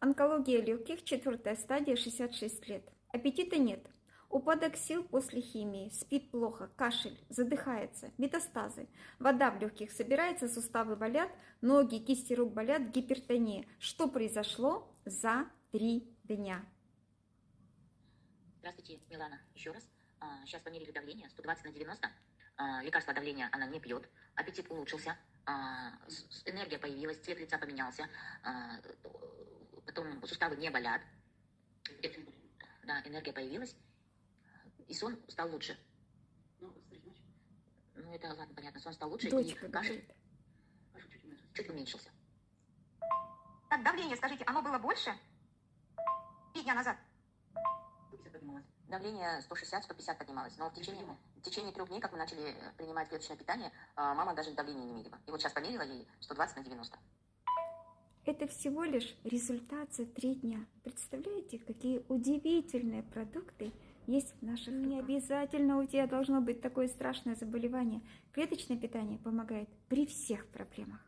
Онкология легких, 4-я стадия, 66 лет. Аппетита нет. Упадок сил после химии, спит плохо, кашель, задыхается, метастазы. Вода в легких собирается, суставы болят, ноги, кисти рук болят, гипертония. Что произошло за 3 дня? Здравствуйте, Милана, еще раз. Сейчас померили давление, 120 на 90. Лекарство давления она не пьет, аппетит улучшился, энергия появилась, цвет лица поменялся, потом суставы не болят. Да, энергия появилась, и сон стал лучше. Ну, это ладно, понятно, сон стал лучше, Дочка и кашель чуть уменьшился. Так, давление, скажите, оно было больше 3 дня назад? Давление 160-150 поднималось, но в течение 3 дней, как мы начали принимать клеточное питание, мама даже давление не мерила. И вот сейчас померила ей 120 на 90. Это всего лишь результат за 3 дня. Представляете, какие удивительные продукты есть в наших руках? Не обязательно у тебя должно быть такое страшное заболевание. Клеточное питание помогает при всех проблемах.